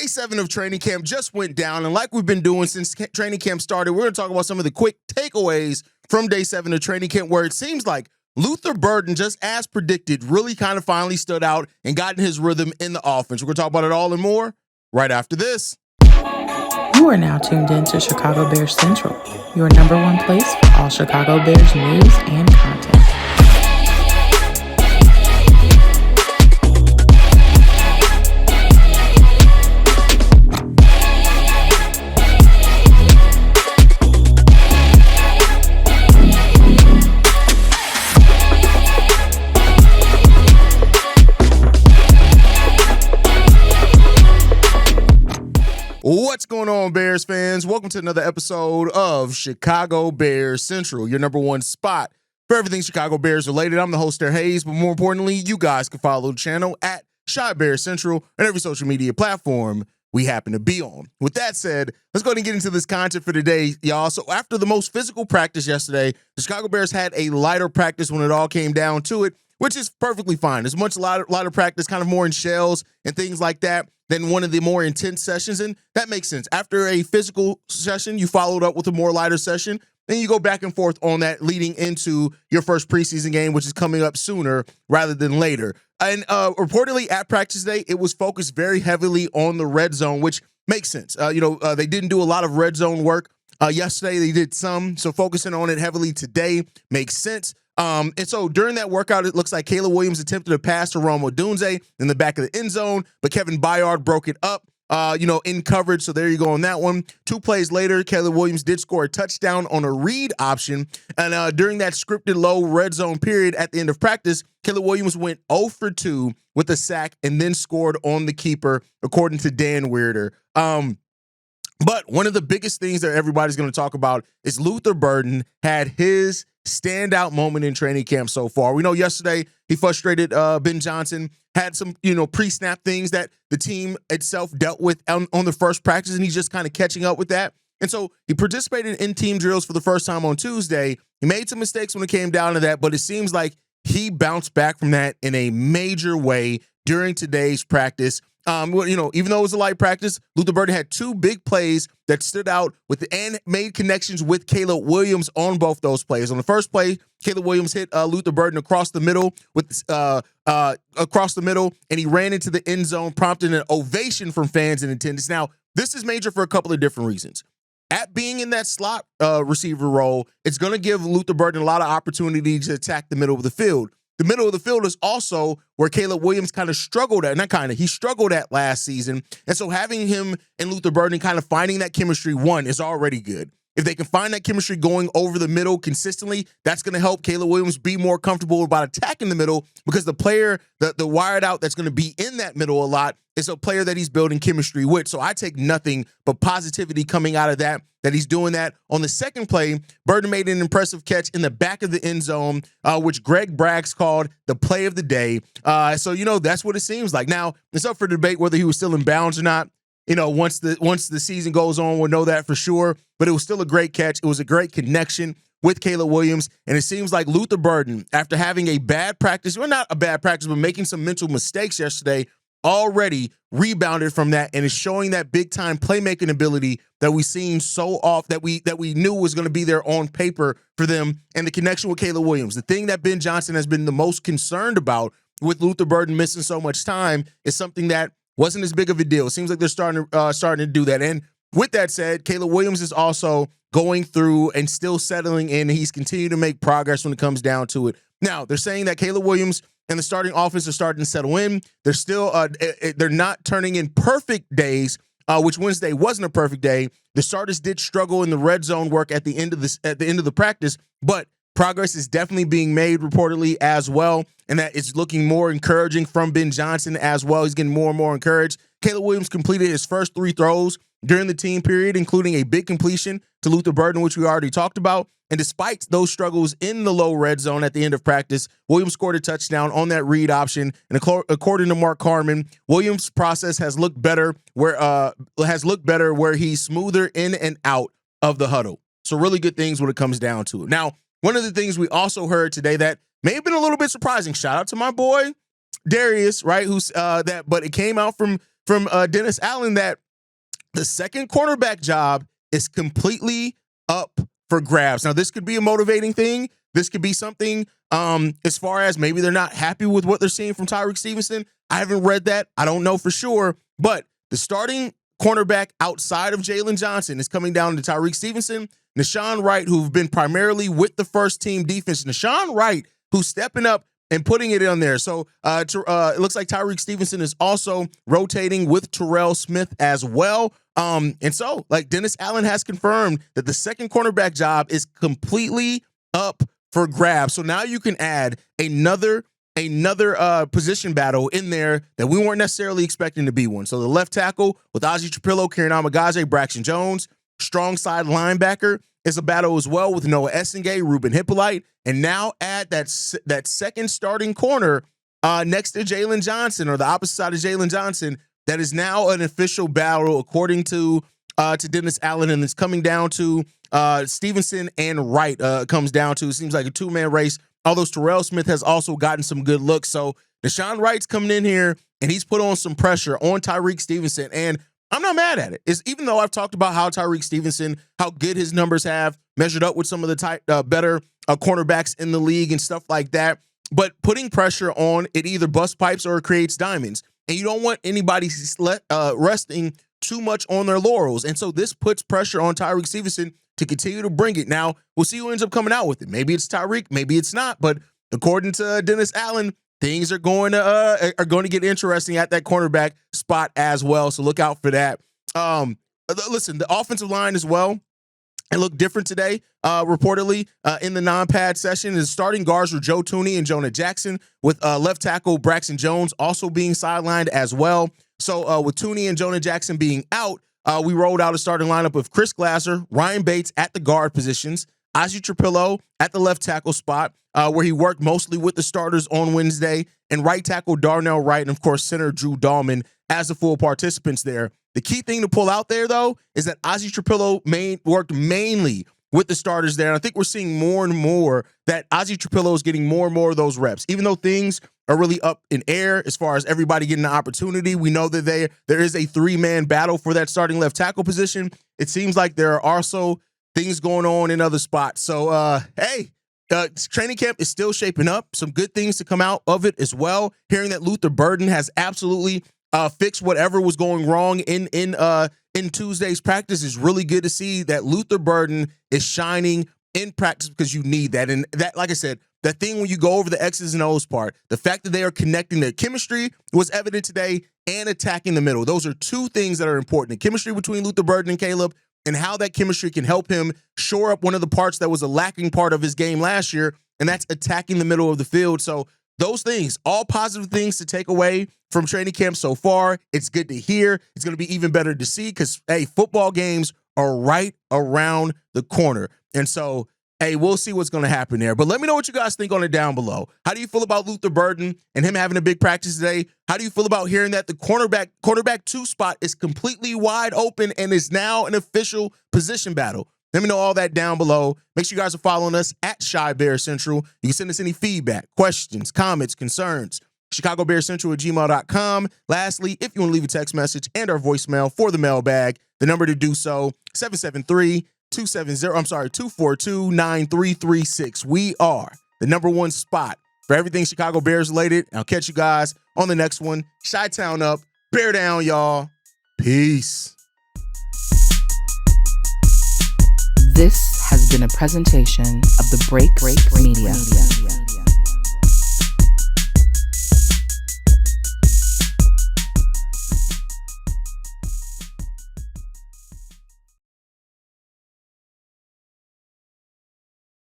7 of training camp just went down, and like we've been doing since training camp started, we're going to talk about some of the quick takeaways from day 7 of training camp, where it seems like Luther Burden, just as predicted, really kind of finally stood out and got in his rhythm in the offense. We're going to talk about it all and more right after this. You are now tuned in to Chicago Bears Central, your number one place for all Chicago Bears news and content. What's going on, Bears fans? Welcome to another episode of Chicago Bears Central, your number one spot for everything Chicago Bears related. I'm the host there, Haize, but more importantly, you guys can follow the channel at Chi Bears Central on every social media platform we happen to be on. With that said, let's go ahead and get into this content for today, y'all. So after the most physical practice yesterday, the Chicago Bears had a lighter practice when it all came down to it, which is perfectly fine. It's much lighter practice, kind of more in shells and things like that than one of the more intense sessions, and that makes sense. After a physical session, you followed up with a more lighter session, then you go back and forth on that leading into your first preseason game, which is coming up sooner rather than later. And reportedly at practice day, it was focused very heavily on the red zone, which makes sense. They didn't do a lot of red zone work yesterday. They did some, so focusing on it heavily today makes sense. And so during that workout, it looks like Caleb Williams attempted a pass to Rome Odunze in the back of the end zone, but Kevin Byard broke it up, in coverage. So there you go on that one. 2 plays later, Caleb Williams did score a touchdown on a read option. And during that scripted low red zone period at the end of practice, Caleb Williams went 0 for 2 with a sack and then scored on the keeper, according to Dan Weirder. But one of the biggest things that everybody's going to talk about is Luther Burden had his standout moment in training camp so far. We know yesterday he frustrated Ben Johnson, had some, pre-snap things that the team itself dealt with on the first practice, and he's just kind of catching up with that. And so he participated in team drills for the first time on Tuesday. He made some mistakes when it came down to that, but it seems like he bounced back from that in a major way during today's practice. Even though it was a light practice, Luther Burden had 2 big plays that stood out and made connections with Caleb Williams on both those plays. On the first play, Caleb Williams hit Luther Burden across the middle and he ran into the end zone, prompting an ovation from fans in attendance. Now, this is major for a couple of different reasons. At being in that slot receiver role, it's going to give Luther Burden a lot of opportunity to attack the middle of the field. The middle of the field is also where Caleb Williams kind of struggled at, he struggled at last season. And so having him and Luther Burden kind of finding that chemistry, one, is already good. If they can find that chemistry going over the middle consistently, that's going to help Caleb Williams be more comfortable about attacking the middle, because the player, the wired out that's going to be in that middle a lot is a player that he's building chemistry with. So I take nothing but positivity coming out of that he's doing that. On the second play, Burden made an impressive catch in the back of the end zone, which Greg Braggs called the play of the day. So that's what it seems like. Now, it's up for debate whether he was still in bounds or not. Once the season goes on, we'll know that for sure. But it was still a great catch. It was a great connection with Caleb Williams. And it seems like Luther Burden, after having a bad practice, not a bad practice, but making some mental mistakes yesterday, already rebounded from that and is showing that big time playmaking ability that we've seen so off, that we knew was going to be there on paper for them, and the connection with Caleb Williams. The thing that Ben Johnson has been the most concerned about with Luther Burden missing so much time is something that wasn't as big of a deal. It seems like they're starting to do that. And with that said, Caleb Williams is also going through and still settling in. He's continued to make progress when it comes down to it. Now, they're saying that Caleb Williams and the starting offense are starting to settle in. They're still they're not turning in perfect days, which Wednesday wasn't a perfect day. The starters did struggle in the red zone work at the end of the practice, but progress is definitely being made reportedly as well, and that it's looking more encouraging from Ben Johnson as well. He's getting more and more encouraged. Caleb Williams completed his first 3 throws during the team period, including a big completion to Luther Burden, which we already talked about. And despite those struggles in the low red zone at the end of practice, Williams scored a touchdown on that read option. And according to Mark Carman, Williams' process has looked better where he's smoother in and out of the huddle. So really good things when it comes down to it. Now, one of the things we also heard today that may have been a little bit surprising, shout out to my boy Darius, right? But it came out from from Dennis Allen that the second cornerback job is completely up for grabs. Now, this could be a motivating thing. This could be something as far as maybe they're not happy with what they're seeing from Tyrique Stevenson. I haven't read that. I don't know for sure. But the starting cornerback outside of Jaylon Johnson is coming down to Tyrique Stevenson, Nahshon Wright, who've been primarily with the first team defense. Nahshon Wright, who's stepping up and putting it in there. So it looks like Tyrique Stevenson is also rotating with Terrell Smith as well. And so, like, Dennis Allen has confirmed that the second cornerback job is completely up for grabs. So now you can add another position battle in there that we weren't necessarily expecting to be one. So the left tackle with Ozzy Trapilo, Kieran Amagaze, Braxton Jones. Strong side linebacker is a battle as well with Noah Essengay, Ruben Hippolyte, and now add that second starting corner next to Jaylon Johnson, or the opposite side of Jaylon Johnson. That is now an official battle according to Dennis Allen, and it's coming down to Stevenson and Wright. Comes down to, it seems like a two-man race. Although Terrell Smith has also gotten some good looks, so Nahshon Wright's coming in here and he's put on some pressure on Tyrique Stevenson, and I'm not mad at it. Even though I've talked about how Tyrique Stevenson, how good his numbers have measured up with some of the better cornerbacks in the league and stuff like that, but putting pressure on it either busts pipes or it creates diamonds, and you don't want anybody resting too much on their laurels. And so this puts pressure on Tyrique Stevenson to continue to bring it. Now, we'll see who ends up coming out with it. Maybe it's Tyrique, maybe it's not, but according to Dennis Allen, things are going to get interesting at that cornerback spot as well. So look out for that. Listen, the offensive line as well, it looked different today, reportedly, in the non-pad session. The starting guards were Joe Thuney and Jonah Jackson, with left tackle Braxton Jones also being sidelined as well. So with Thuney and Jonah Jackson being out, we rolled out a starting lineup of Chris Glaser, Ryan Bates at the guard positions, Ozzy Trapilo at the left tackle spot, where he worked mostly with the starters on Wednesday, and right tackle Darnell Wright, and of course center Drew Dahlman as the full participants there. The key thing to pull out there, though, is that Ozzy Trapilo worked mainly with the starters there. And I think we're seeing more and more that Ozzy Trapilo is getting more and more of those reps. Even though things are really up in air as far as everybody getting the opportunity, we know that there is a three-man battle for that starting left tackle position. It seems like there are also things going on in other spots. So, training camp is still shaping up. Some good things to come out of it as well. Hearing that Luther Burden has absolutely fixed whatever was going wrong in Tuesday's practice is really good to see that Luther Burden is shining in practice, because you need that. And that, like I said, that thing when you go over the X's and O's part, the fact that they are connecting, their chemistry was evident today, and attacking the middle. Those are two things that are important. The chemistry between Luther Burden and Caleb, and how that chemistry can help him shore up one of the parts that was a lacking part of his game last year, and that's attacking the middle of the field. So those things, all positive things to take away from training camp so far. It's good to hear. It's going to be even better to see, because, hey, football games are right around the corner. And so, hey, we'll see what's going to happen there. But let me know what you guys think on it down below. How do you feel about Luther Burden and him having a big practice today? How do you feel about hearing that the quarterback 2 spot is completely wide open and is now an official position battle? Let me know all that down below. Make sure you guys are following us at Chi Bear Central. You can send us any feedback, questions, comments, concerns. ChicagoBearCentral@gmail.com. Lastly, if you want to leave a text message and our voicemail for the mailbag, the number to do so, 242-9336. We are the #1 spot for everything Chicago Bears related. I'll catch you guys on the next one. Chi-Town up, bear down, y'all. Peace. This has been a presentation of the Break Media.